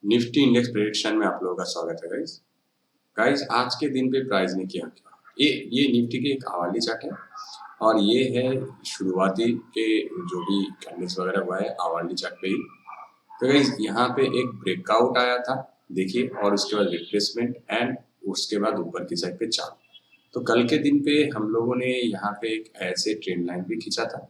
Nifty index prediction में आप लोगों का स्वागत है गाइस। आज के दिन पे प्राइस ने किया क्या? ये निफ्टी की एक आवाली चार्ट है और ये है शुरुआती के जो भी कैंडल्स वगैरह हुआ है आवाली चार्ट पे ही। तो गाइस यहाँ पे एक ब्रेकआउट आया था देखिए, और उसके बाद रिट्रेसमेंट एंड उसके बाद ऊपर की साइड पे चार्ट। तो कल के दिन पे हम लोगों ने यहाँ पे एक ऐसे ट्रेंड लाइन भी खींचा था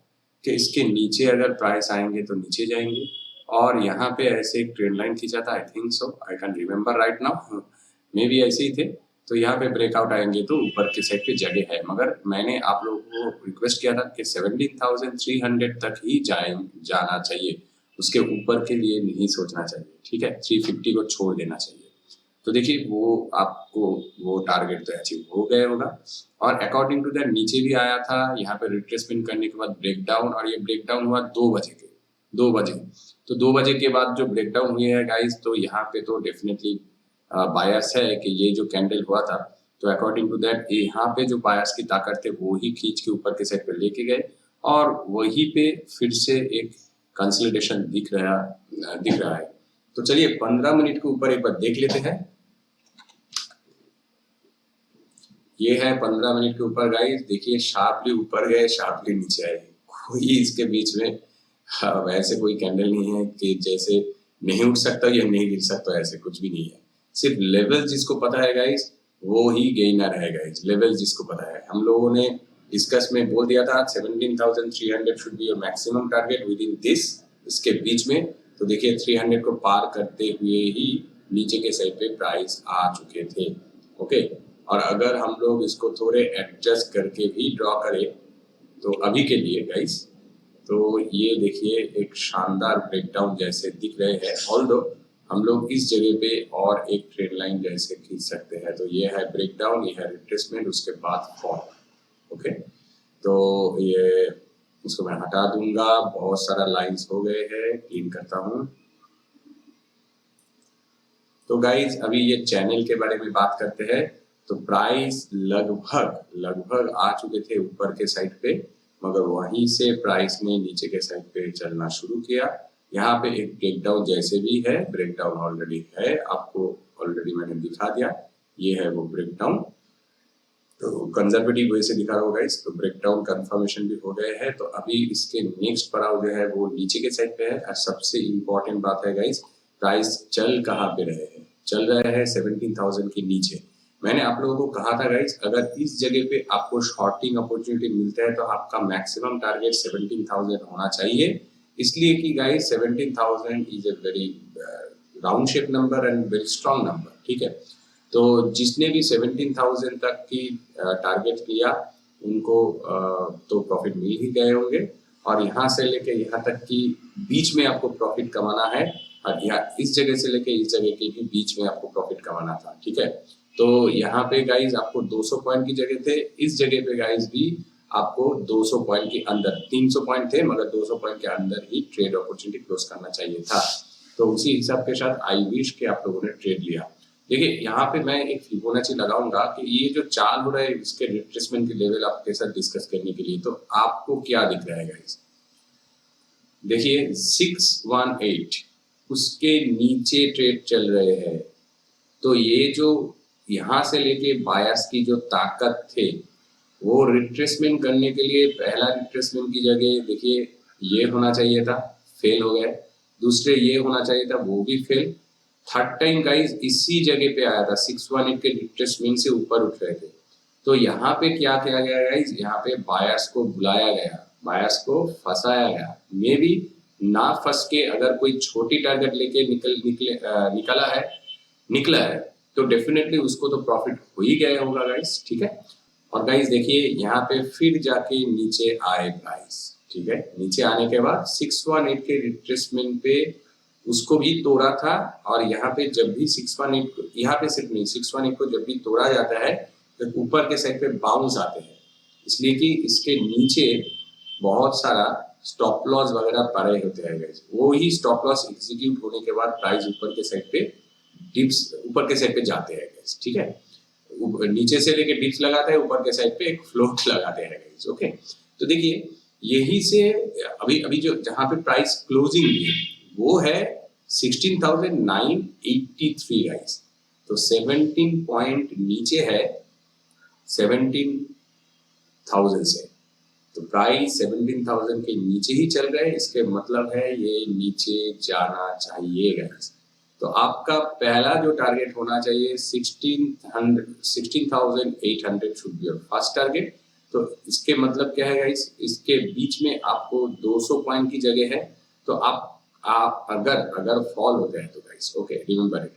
कि इसके नीचे अगर प्राइस आएंगे तो नीचे जाएंगे, और यहाँ पे ऐसे एक ट्रेंड लाइन खींचा था। I think so, I can remember right now, may be ऐसे ही थे। तो यहाँ पे ब्रेकआउट आएंगे तो ऊपर की साइड पे जगह है, मगर मैंने आप लोगों को रिक्वेस्ट किया था कि 17,300 तक ही जाना चाहिए, उसके ऊपर के लिए नहीं सोचना चाहिए। ठीक है, 350 को छोड़ देना चाहिए। तो देखिए वो आपको वो टारगेट तो अचीव हो गया होगा, और अकॉर्डिंग टू दैट नीचे भी आया था। यहाँ पे रिट्रेसमेंट करने के बाद ब्रेकडाउन, और ये ब्रेकडाउन हुआ 2 बजे। तो 2 बजे के बाद जो ब्रेकडाउन हुई है गाइस, तो यहाँ पे तो डेफिनेटली बायर्स है कि ये जो कैंडल हुआ था, तो अकॉर्डिंग टू दैट यहाँ पे जो बायर्स की ताकत थे वो ही खींच के ऊपर के साइड पे लेके गए, और वहीं पे फिर से एक कंसोलिडेशन दिख रहा है। तो चलिए 15 मिनट के ऊपर एक बार देख लेते हैं। ये है 15 मिनट के ऊपर गाइस, देखिए शार्पली ऊपर गए, शार्पली नीचे आए, कोई इसके बीच में वैसे कोई कैंडल नहीं है कि जैसे नहीं उठ सकता या नहीं गिर सकता, ऐसे कुछ भी नहीं है। सिर्फ लेवल जिसको पता है गाइस वो ही गेनर है गाइस। लेवल जिसको पता है, हम लोगों ने डिस्कस में बोल दिया था 17,300 should be your maximum target with in this, इसके बीच में। तो देखिए 300 को पार करते हुए ही नीचे के साइड पे प्राइस आ चुके थे। ओके, और अगर हम लोग इसको थोड़े एडजस्ट करके भी ड्रॉ करें तो अभी के लिए गाइस, तो ये देखिए एक शानदार ब्रेकडाउन जैसे दिख रहे हैं। ऑल्दो हम लोग इस जगह पे और एक ट्रेड लाइन जैसे खींच सकते हैं। तो ये है ब्रेकडाउन, ये है रिट्रेसमेंट, उसके बाद फॉल। ओके, तो ये इसको मैं हटा दूंगा, बहुत सारा लाइंस हो गए हैं, क्लीन करता हूँ। तो गाइज अभी ये चैनल के बारे में बात करते हैं। तो प्राइस लगभग आ चुके थे ऊपर के साइड पे, मगर वहीं से प्राइस ने नीचे के साइड पे चलना शुरू किया। यहाँ पे एक ब्रेकडाउन जैसे भी है, ब्रेकडाउन ऑलरेडी है, आपको ऑलरेडी मैंने दिखा दिया, ये है वो ब्रेकडाउन। तो कंजर्वेटिव वे से दिखा रहा होगा इस, तो ब्रेकडाउन कंफर्मेशन भी हो गए हैं। तो अभी इसके नेक्स्ट पड़ाव जो है वो नीचे के साइड पे है। और सबसे इम्पोर्टेंट बात है गाइस, प्राइस चल कहाँ पे रहे हैं? चल रहे हैं 17,000 के नीचे। मैंने आप लोगों को कहा था गाइस, अगर इस जगह पे आपको शॉर्टिंग अपॉर्चुनिटी मिलता है तो आपका मैक्सिमम टारगेट 17,000 होना चाहिए। इसलिए कि guys 17,000 is a very round shape number and very strong number. ठीक है, तो जिसने भी 17,000 तक की टारगेट किया उनको तो प्रॉफिट मिल ही गए होंगे, और यहाँ से लेके यहाँ तक की बीच में आपको प्रॉफिट कमाना है, और यहाँ इस जगह से लेके इस जगह के भी बीच में आपको प्रॉफिट कमाना था। ठीक है, तो यहाँ पे गाइज आपको 200 पॉइंट की जगह थे, इस जगह पे गाइज भी आपको 200 पॉइंट के अंदर, 300 पॉइंट थे मगर 200 पॉइंट के अंदर ही ट्रेड अपॉर्चुनिटी क्लोज करना चाहिए था। तो उसी हिसाब के साथ आई विश के आप लोगों ने ट्रेड लिया। देखिए यहाँ पे मैं एक फिबोनाची लगाऊंगा कि ये जो चाल हो रहा है इसके रिट्रेसमेंट के लेवल आपके साथ डिस्कस करने के लिए। तो आपको क्या दिख रहा है गाइस? देखिए 618 उसके नीचे ट्रेड चल रहे हैं। तो ये जो यहाँ से लेके बायर्स की जो ताकत थे वो रिट्रेसमेंट करने के लिए, पहला रिट्रेसमेंट की जगह देखिए ये होना चाहिए था, फेल हो गए। दूसरे ये होना चाहिए था, वो भी फेल। थर्ड टाइम गाइस इसी जगह पे आया था, 618 के रिट्रेसमेंट से ऊपर उठ रहे थे। तो यहाँ पे क्या किया गया गाइस, यहाँ पे बायर्स को बुलाया गया, बायर्स को फंसाया गया। मे बी ना फंस के अगर कोई छोटी टारगेट लेके निकला है तो डेफिनेटली उसको तो प्रॉफिट हो ही गया होगा गाइस। ठीक है, और गाइस देखिए यहाँ पे फिर जाके नीचे आए प्राइस। ठीक है, नीचे आने के बाद 618 के रिट्रेसमेंट पे उसको भी तोड़ा था, और यहाँ पे जब भी 618 को, यहाँ पे सिर्फ नहीं 618 को जब भी तोड़ा जाता है तो ऊपर के साइड पे बाउंस आते हैं, इसलिए कि इसके नीचे बहुत सारा स्टॉप लॉस वगैरह पड़े होते हैं गाइस। वो ही स्टॉप लॉस एग्जीक्यूट होने के बाद प्राइस ऊपर के साइड पे डिप्स, ऊपर के साइड पे जाते हैं गाइस। ठीक है, नीचे से लेके डिप्स लगाते हैं, ऊपर के साइड पे एक फ्लोट लगाते हैं गाइस। ओके, तो देखिए यही से अभी जो जहाँ पे प्राइस क्लोजिंग हुई वो है 16,983 गाइस। तो 17 पॉइंट नीचे है 17,000 से। तो प्राइस 17,000 के नीचे ही चल रहे हैं, इसके मतलब है ये नीचे जाना चाहिए गाइस। तो आपका पहला जो टारगेट होना चाहिए 16,800 should be your first target. तो इसके मतलब क्या है गाइस, इसके बीच में आपको 200 पॉइंट की जगह है। तो आप अगर फॉल होते हैं तो गाइस ओके रिमेंबर इट,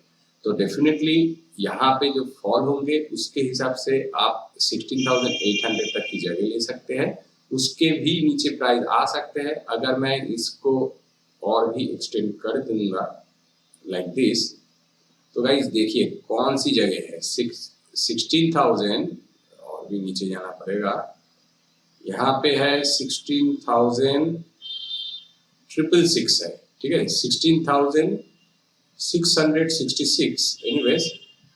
तो डेफिनेटली यहाँ पे जो फॉल होंगे उसके हिसाब से आप 16,800 तक की जगह ले सकते हैं। उसके भी नीचे प्राइस आ सकते हैं। अगर मैं इसको और भी एक्सटेंड कर दूंगा लाइक दिस, तो गाइस देखिए कौन सी जगह है 16,000, और भी नीचे जाना पड़ेगा। यहाँ पे है 16,666 है, ठीक है 16,666 एनीवेज,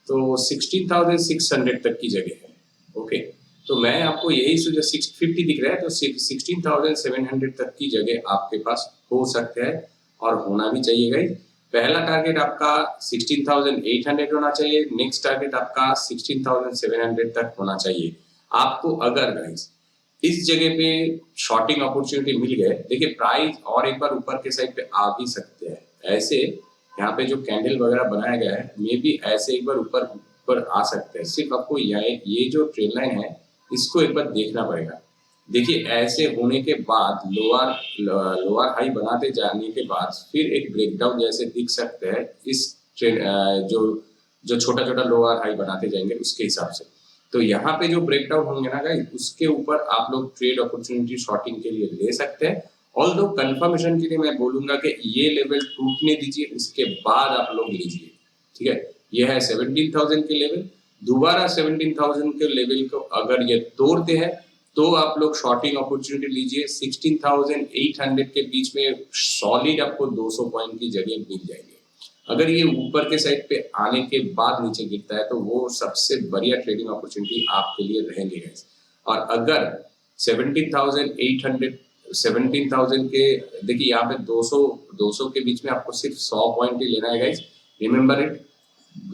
तो 16,600 तक की जगह है। ओके, तो मैं आपको यही सुझाव 650 दिख रहा है, तो 16,700 तक की जगह आपके पास हो सकते हैं और होना भी चाहिए गाइस। पहला टारगेट आपका 16,800 होना चाहिए, नेक्स्ट टारगेट आपका 16,700 तक होना चाहिए। आपको अगर गाइस इस जगह पे शॉर्टिंग अपॉर्चुनिटी मिल गए, देखिए प्राइस और एक बार ऊपर के साइड पे आ भी सकते हैं। ऐसे यहाँ पे जो कैंडल वगैरह बनाया गया है मे बी ऐसे एक बार ऊपर आ सकते हैं। सिर्फ आपको ये जो ट्रेंड लाइन है इसको एक बार देखना पड़ेगा। देखिए ऐसे होने के बाद लोअर हाई बनाते जाने के बाद फिर एक ब्रेकडाउन जैसे दिख सकते हैं इस ट्रेंड जो छोटा छोटा लोअर हाई बनाते जाएंगे उसके हिसाब से। तो यहाँ पे जो ब्रेकडाउन होंगे ना गाइस, उसके ऊपर आप लोग ट्रेड अपॉर्चुनिटी शॉर्टिंग के लिए ले सकते हैं। ऑल्दो कंफर्मेशन के लिए मैं बोलूंगा कि ये लेवल टूटने दीजिए, उसके बाद आप लोग लीजिए, ठीक है। ये है 17,000 के लेवल, दोबारा 17,000 के लेवल को अगर ये तोड़ते हैं तो आप लोग शॉर्टिंग अपॉर्चुनिटी लीजिए। 16,800 के बीच में सॉलिड आपको 200 पॉइंट की जगह मिल जाएगी। अगर ये ऊपर के साइड पे आने के बाद नीचे गिरता है तो वो सबसे बढ़िया ट्रेडिंग अपॉर्चुनिटी आपके लिए रहेंगे गाइस। और अगर 17,000 के देखिए यहाँ पे 200 के बीच में आपको सिर्फ 100 पॉइंट ही लेना है गाइस, रिमेंबर इट।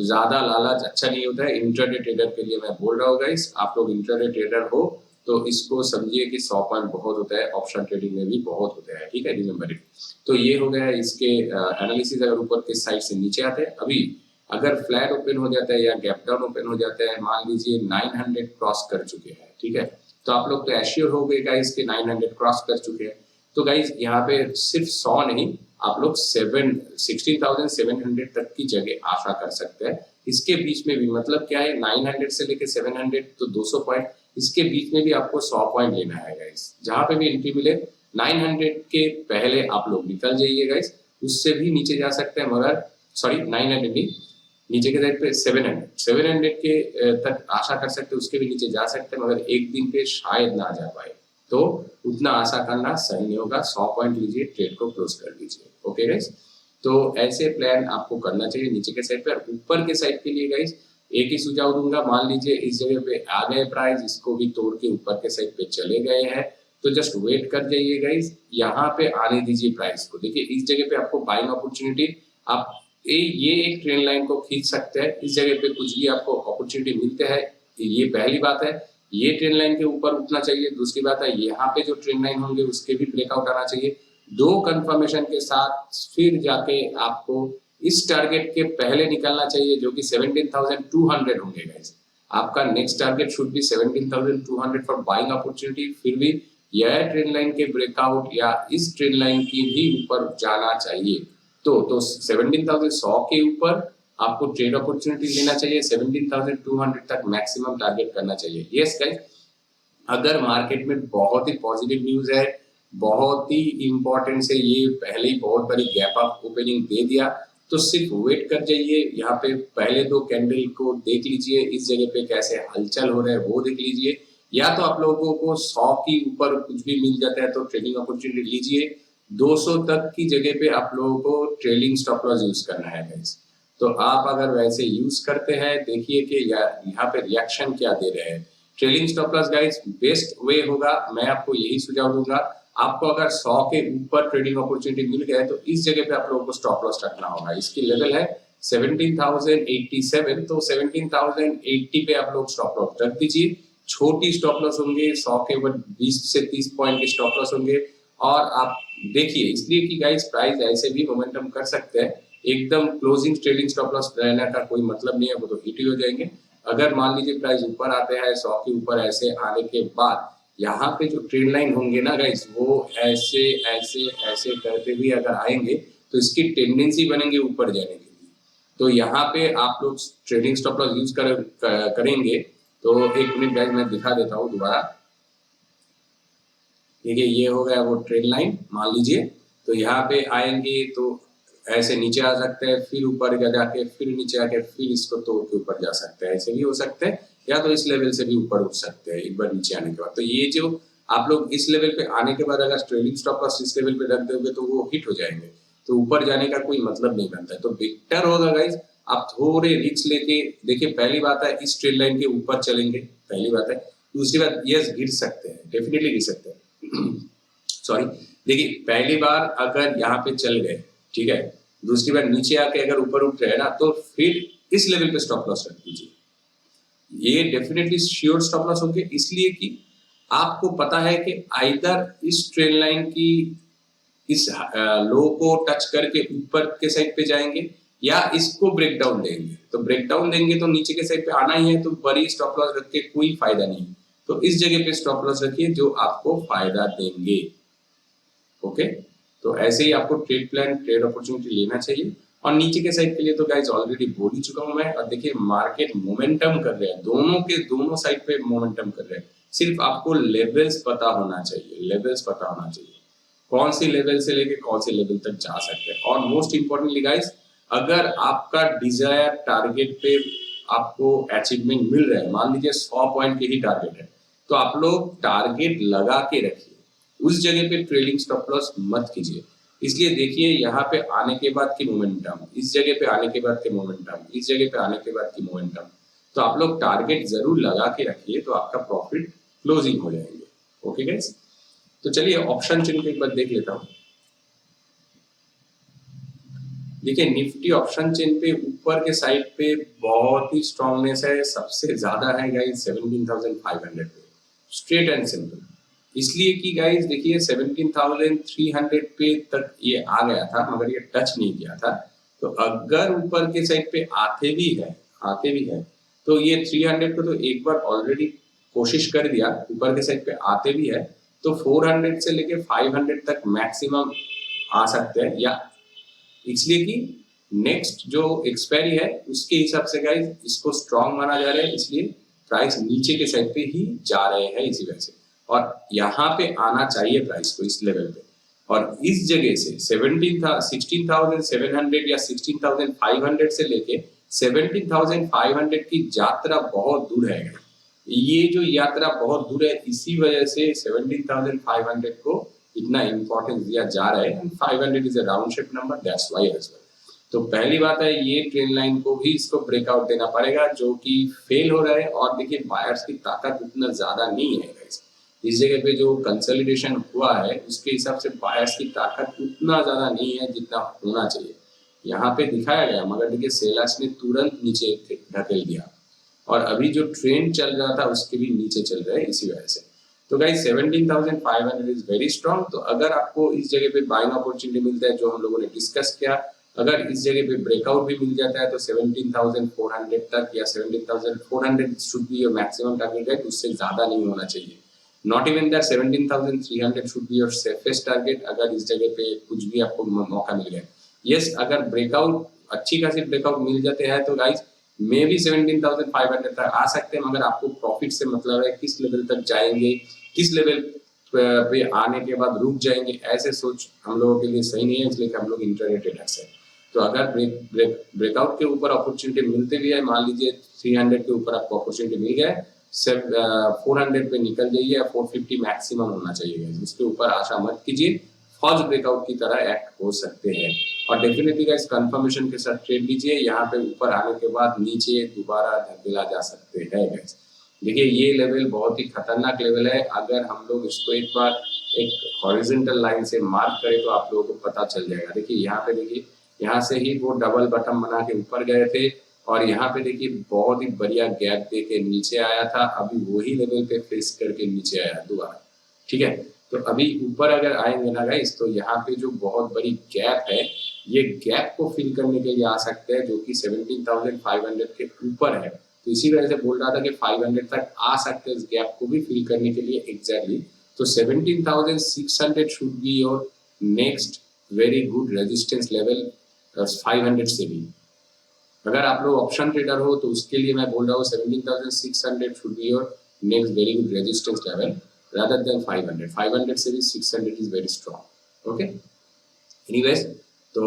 ज्यादा लालच अच्छा नहीं होता है। इंट्राडे ट्रेडर के लिए मैं बोल रहा हूँ गाइस, आप लोग इंट्राडे ट्रेडर हो तो इसको समझिए कि 100 पॉइंट बहुत होता है, ऑप्शन ट्रेडिंग में भी बहुत होता है, ठीक है, रिमेंबर इट। तो ये हो गया है इसके एनालिसिस। अगर ऊपर के साइड से नीचे आते हैं, अभी अगर फ्लैट ओपन हो जाता है या गैप डाउन ओपन हो जाता है, मान लीजिए 900 क्रॉस कर चुके हैं, ठीक है, तो आप लोग तो एश्योर हो गए गाइस कि 900 क्रॉस कर चुके हैं। तो गाइस यहाँ पे सिर्फ 100 नहीं, आप लोग 16,700 तक की जगह आशा कर सकते हैं। इसके बीच में भी मतलब क्या है, 900 से लेके 700 तो 200 पॉइंट, इसके बीच में भी आपको 100 पॉइंट लेना है गाइस। जहां पे भी एंट्री मिले 900 के पहले आप लोग निकल जाइए गाइस। उससे भी नीचे जा सकते हैं, मगर सॉरी 900 नहीं, नीचे के साइड पे 700 के तक आशा कर सकते हैं, उसके भी नीचे जा सकते हैं, मगर एक दिन पे शायद ना जा पाए, तो उतना आशा करना सही नहीं होगा। 100 पॉइंट लीजिए, ट्रेड को क्लोज कर दीजिए। ओके गाइस, तो ऐसे प्लान आपको करना चाहिए नीचे के साइड पे। और ऊपर के साइड के लिए गाइस एक ही सुझाव दूंगा, मान लीजिए इस जगह पे आ गए प्राइस, इसको भी तोड़ के ऊपर के साइड पे चले गए हैं, तो जस्ट वेट कर जाइए गाइस, यहाँ पे आने दीजिए प्राइस को। देखिए इस जगह पे आपको बाइंग अपॉर्चुनिटी, आप ये एक ट्रेंड लाइन को खींच सकते हैं। इस जगह पे कुछ भी आपको अपॉर्चुनिटी मिलते हैं, ये पहली बात है। ये ट्रेंड लाइन के ऊपर उठना चाहिए। दूसरी बात है, यहाँ पे जो ट्रेंड लाइन होंगे उसके भी ब्रेकआउट आना चाहिए। दो कंफर्मेशन के साथ फिर जाके आपको इस टारगेट के पहले निकलना चाहिए, जो कि 17,200 होंगे गाइस। आपका next target should be 17,200 for buying opportunity. फिर भी यह ट्रेंड लाइन के ब्रेकआउट या इस ट्रेंड लाइन की भी ऊपर जाना चाहिए। तो 17,100 के ऊपर आपको ट्रेड अपॉर्चुनिटी लेना चाहिए, 17,200 तक मैक्सिमम टारगेट करना चाहिए। यस गाइस, अगर मार्केट में बहुत ही पॉजिटिव न्यूज है, बहुत ही इंपॉर्टेंट है, ये पहले ही बहुत बड़ी गैप अप ओपनिंग दे दिया, तो सिर्फ वेट कर जाइए। यहाँ पे पहले दो कैंडल को देख लीजिए, इस जगह पे कैसे हलचल हो रहा है वो देख लीजिए। या तो आप लोगों को 100 की ऊपर कुछ भी मिल जाता है तो ट्रेडिंग अपॉर्चुनिटी लीजिए। 200 तक की जगह पे आप लोगों को ट्रेलिंग स्टॉप लॉस यूज करना है गाइस। तो आप अगर वैसे यूज करते हैं, देखिए कि यहाँ पे रिएक्शन क्या दे रहे हैं। Trailing stop loss guys best way होगा, मैं आपको यही सुझाव दूंगा। आपको अगर 100 के ऊपर ट्रेडिंग अपॉर्चुनिटी मिल गया है तो इस जगह पे आप लोगों को स्टॉप लॉस रखना होगा। इसकी लेवल है 17,087, तो 17,080 पे आप लोग स्टॉप लॉस रख दीजिए। छोटी स्टॉप लॉस होंगे, 100 के ऊपर 20 से 30 पॉइंट के स्टॉप लॉस होंगे। और आप देखिए, इसलिए कि गाइस प्राइस ऐसे भी मोमेंटम कर सकते हैं, एकदम क्लोजिंग ट्रेडिंग स्टॉप लॉस रहने का कोई मतलब नहीं है, वो तो हिट ही हो जाएंगे। अगर मान लीजिए प्राइस ऊपर आते हैं 100 के ऊपर, ऐसे आने के बाद यहाँ पे जो ट्रेंड लाइन होंगे ना गाइस, वो ऐसे ऐसे ऐसे करते हुए अगर आएंगे तो इसकी टेंडेंसी बनेंगे ऊपर जाने के लिए। तो यहाँ पे आप लोग ट्रेडिंग स्टॉप लॉस यूज करेंगे। तो एक मिनट गाइस मैं दिखा देता हूँ दोबारा। देखिए ये हो गया वो ट्रेंड लाइन, मान लीजिए। तो यहाँ पे आएंगे तो ऐसे नीचे आ सकते हैं, फिर ऊपर जाके फिर नीचे आके फिर इसको तोड़ के ऊपर जा सकते हैं, ऐसे भी हो सकते हैं, या तो इस लेवल से भी ऊपर उठ सकते हैं एक बार नीचे आने के बाद। तो ये जो आप लोग इस लेवल पे आने के बाद अगर ट्रेडिंग स्टॉप लॉस इस लेवल पे रख दोगे तो वो हिट हो जाएंगे, तो ऊपर जाने का कोई मतलब नहीं बनता है। तो बेटर होगा गाइज आप थोड़े रिस्क लेके देखिए। पहली बात है इस ट्रेड लाइन के ऊपर चलेंगे, पहली बात है। दूसरी बात, यस गिर सकते हैं, डेफिनेटली गिर सकते हैं सॉरी। देखिए पहली बार अगर यहाँ पे चल गए, ठीक है, दूसरी बार नीचे आके अगर ऊपर उठ रहे हैं ना, तो फिर इस लेवल पे स्टॉप लॉस रख दीजिए। ये डेफिनेटली श्योर स्टॉप लॉस होंगे, इसलिए कि आपको पता है कि आइदर इस ट्रेन लाइन की इस लो को टच करके ऊपर के साइड पे जाएंगे या इसको ब्रेक डाउन देंगे। तो ब्रेक डाउन देंगे तो नीचे के साइड पे आना ही है, तो बड़ी स्टॉप लॉस रख के कोई फायदा नहीं। तो इस जगह पे स्टॉप लॉस रखिए जो आपको फायदा देंगे। ओके, तो ऐसे ही आपको ट्रेड प्लान ट्रेड अपॉर्चुनिटी लेना चाहिए। और नीचे के साइड के लिए तो गाइज ऑलरेडी बोल ही चुका हूं मैं। और देखिए मार्केट मोमेंटम कर रहे हैं, दोनों के दोनों साइड पे मोमेंटम कर रहे हैं। सिर्फ आपको लेवल्स पता होना चाहिए, लेवल्स पता होना चाहिए कौन सी लेवल से लेके कौन से लेवल तक जा सकते हैं। और मोस्ट इंपॉर्टेंटली गाइज, अगर आपका डिजायर टारगेट पे आपको अचीवमेंट मिल रहा है, मान लीजिए 100 पॉइंट के ही टारगेट है, तो आप लोग टारगेट लगा के रखिए, उस जगह पे ट्रेलिंग स्टॉप लॉस मत कीजिए। इसलिए देखिए यहाँ पे आने के बाद की मोमेंटम, इस जगह पे आने के बाद के मोमेंटम, इस जगह पे आने के बाद की मोमेंटम, तो आप लोग टारगेट जरूर लगा के रखिए, तो आपका प्रॉफिट क्लोजिंग हो जाएंगे। ओके गाइस, तो चलिए ऑप्शन चेन को एक बार देख लेता हूँ। देखिए निफ्टी ऑप्शन चेन पे ऊपर के साइड पे बहुत ही स्ट्रांगनेस है, सबसे ज्यादा है गाइस 17,500 पे, स्ट्रेट एंड सिंपल। इसलिए कि गाइस देखिए 17,300 पे तक ये आ गया था, मगर ये टच नहीं किया था। तो अगर ऊपर के साइड पे आते भी है तो ये 300 को तो एक बार ऑलरेडी कोशिश कर दिया, ऊपर के साइड पे आते भी है तो 400 से लेके 500 तक मैक्सिमम आ सकते हैं। या इसलिए कि नेक्स्ट जो एक्सपायरी है उसके हिसाब से गाइस इसको स्ट्रांग माना जा रहा है, इसलिए प्राइस नीचे के साइड पे ही जा रहे हैं इसी वजह से। और यहाँ पे आना चाहिए प्राइस को इस लेवल पे, और इस जगह से 16,700 या 16,500 से लेके 17,500 की यात्रा बहुत दूर है। ये जो यात्रा बहुत दूर है, इसी वजह से 17,500 को इतना इंपॉर्टेंस दिया जा रहा है। 500 is a round shape number, that's why as well. तो पहली बात है ये ट्रेंड लाइन को भी इसको ब्रेकआउट देना पड़ेगा, जो कि फेल हो रहा है। और देखिए बायर्स की ताकत उतना ज्यादा नहीं है गाइस, इस जगह पे जो कंसोलिडेशन हुआ है उसके हिसाब से बायर्स की ताकत उतना ज्यादा नहीं है जितना होना चाहिए। यहाँ पे दिखाया गया, मगर देखिए सेलर्स ने तुरंत नीचे ढकेल दिया, और अभी जो ट्रेंड चल रहा था उसके भी नीचे चल रहा है इसी वजह से। तो गाइस 17,500 इज वेरी स्ट्रांग। तो अगर आपको इस जगह पे बाइंग अपॉर्चुनिटी मिलता है जो हम लोगों ने डिस्कस किया, अगर इस जगह पे ब्रेकआउट भी मिल जाता है तो 17,400 तक या 17,400 should be your maximum target है, उससे ज्यादा नहीं होना चाहिए। Not even that 17,300 should be your safest target, अगर इस जगह पे कुछ भी आपको मौका मिल गया। यस, अगर ब्रेकआउट अच्छी खासी ब्रेकआउट मिल जाते हैं तो गाइस मे भी 17,500 तक आ सकते हैं, मगर आपको प्रॉफिट से मतलब है किस लेवल तक जाएंगे, किस लेवल पे आने के बाद रुक जाएंगे, ऐसे सोच हम लोगों के लिए सही नहीं है, इसलिए हम लोग इंट्राडे ट्रेडर्स हैं। तो अगर ब्रेकआउट के ऊपर अपॉर्चुनिटी मिलते भी है, मान लीजिए 300 के ऊपर आपको अपॉर्चुनिटी मिल गया है, 400 पे निकल जाइए, या 450 मैक्सिमम होना चाहिए, उसके ऊपर आशा मत कीजिए, फॉल्स ब्रेकआउट की तरह एक्ट हो सकते हैं। और डेफिनेटली गाइस कंफर्मेशन के साथ ट्रेड लीजिए, यहाँ पे ऊपर आने के बाद नीचे दोबारा धकेला जा सकते हैं गाइस। देखिए ये लेवल बहुत ही खतरनाक लेवल है, अगर हम लोग इसको एक बार एक हॉरिजॉन्टल लाइन से मार्क करें तो आप लोगों को पता चल जाएगा। देखिए यहाँ पे, देखिए यहाँ से ही वो डबल बटन बना के ऊपर गए थे और यहाँ पे देखिए बहुत ही बढ़िया गैप दे के नीचे आया था, अभी वही लेवल पे फेस करके नीचे आया दोबारा, ठीक है। तो अभी ऊपर अगर आएंगे ना गाइस, तो यहाँ पे जो बहुत बड़ी गैप है, ये गैप को फिल करने के लिए आ सकते हैं, जो कि 17,500 के ऊपर है। तो इसी वजह से बोल रहा था कि 500 तक आ सकते हैं इस गैप को भी फिल करने के लिए एग्जैक्टली। तो 17,600 should be your next very good resistance level 500 से भी। अगर आप लोग ऑप्शन ट्रेडर हो तो उसके लिए मैं बोल रहा हूँ 17,600 should be your next very good resistance level rather than 500। 500 से भी 600 is very strong, okay? Anyways, तो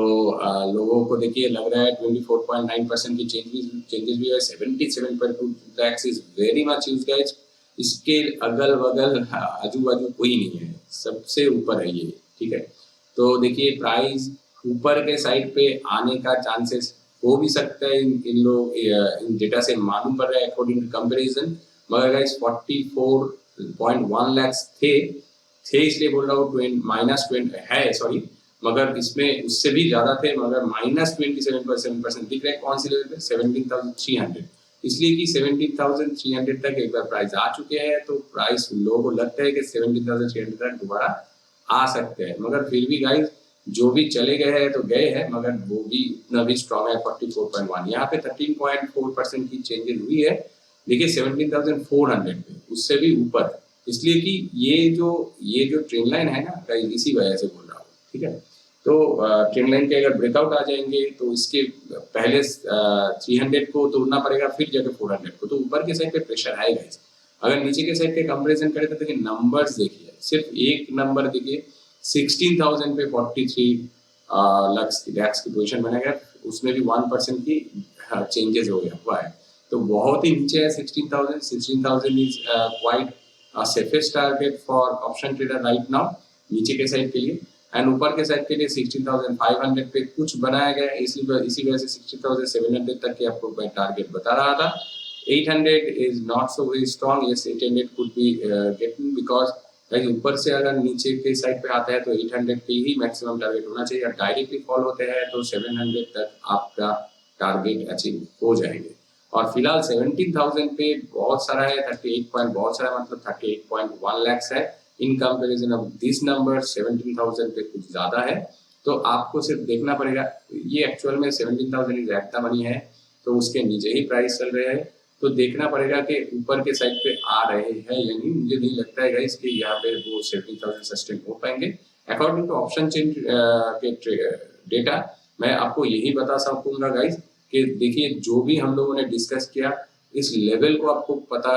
लोगों को देखिए लग रहा है 24.9% की चेंजेस भी है। 77.2 lakhs is very much used guys। इसके अगल बगल आजू बाजू कोई नहीं है, सबसे ऊपर है ये, ठीक है। तो देखिए प्राइस ऊपर के साइड पे आने का चांसेस हो भी सकता है, इन लोग इन डेटा से मालूम पड़ रहा है अकॉर्डिंग टू कंपेरिजन। मगर गाइस 44.1 लाख थे इसलिए बोल रहा हूँ -20 है, सॉरी, मगर इसमें उससे भी ज्यादा थे, मगर -27% दिख रहे हैं। कौन सी लेवल पे? 17,300। इसलिए कि 17,300 तक एक बार प्राइस आ चुके हैं, तो प्राइस लोगों को लगता है कि 17,300 तक दोबारा आ सकते हैं। मगर फिर भी गाइस जो भी चले गए हैं तो गए हैं, मगर वो भी उतना भी स्ट्रॉन्ग है। 44.1 यहाँ पे 13.4% की चेंजेस हुई है। देखिए 17,400 पे, उससे भी ऊपर, इसलिए कि ये जो ट्रेंड लाइन है ना गाइस, इसी वजह से बोल रहा हूँ, ठीक है। तो ट्रेंड लाइन के अगर ब्रेकआउट आ जाएंगे तो इसके पहले 300 को तोड़ना पड़ेगा, फिर जाकर 400 को, तो ऊपर के साइड पे प्रेशर आएगा गाइस। अगर नीचे के साइड पे कंपैरिजन करें तो देखिए नंबर्स देखिए, सिर्फ एक नंबर देखिए 16,000 पे 43 लैक्स की पोजीशन बना गया, उसमें भी 1% की चेंजेस हो गया हुआ है। तो बहुत ही नीचे है 16,000 is quite safest target for option trader right now, नीचे के साइड के लिए। एंड ऊपर के साइड के लिए 16,500 पे कुछ बनाया गया है, इसी वजह से 16,700 तक के आपको मैं टारगेट बता रहा था। 800 is not so very strong, yes 800 could be getting, because ऊपर से अगर नीचे के साइड पे आता है तो 800 पे ही मैक्सिमम टारगेट होना चाहिए। और डायरेक्टली फॉल होते हैं तो 700 तक आपका टारगेट अचीव हो जाएंगे। और फिलहाल 17,000 पे बहुत सारा है, 38 पॉइंट बहुत सारा, मतलब 38.1 लाख है। In comparison of this number 17,000 पे कुछ ज्यादा है। तो आपको सिर्फ देखना पड़ेगा, ये एक्चुअल में 17,000 एग्जैक्ट मनी है, तो उसके नीचे ही प्राइस चल रहे हैं। तो देखना पड़ेगा कि ऊपर के साइड पे आ रहे हैं या नहीं। मुझे नहीं लगता है गाइस कि यहाँ पे वो 17,000 सस्टेन हो पाएंगे। अकॉर्डिंग टू ऑप्शन चेन के डेटा मैं आपको यही बता सकूंगा गाइस कि देखिए जो भी हम लोगों ने डिस्कस किया, इस लेवल को आपको पता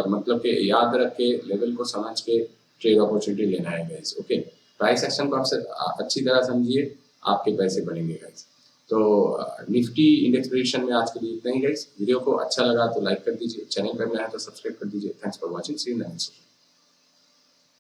मतलब कि याद रख के, लेवल को समझ के ट्रेड अपॉर्चुनिटी लेना है गाइस, ओके। प्राइस एक्शन को आप अच्छी तरह समझिए, आपके पैसे बनेंगे गाइस। तो निफ्टी इंडेक्स प्रेडिक्शन में आज के लिए इतना ही गाइस। वीडियो को अच्छा लगा तो लाइक कर दीजिए, चैनल पर नया है तो सब्सक्राइब कर दीजिए। Thanks for watching, see you next.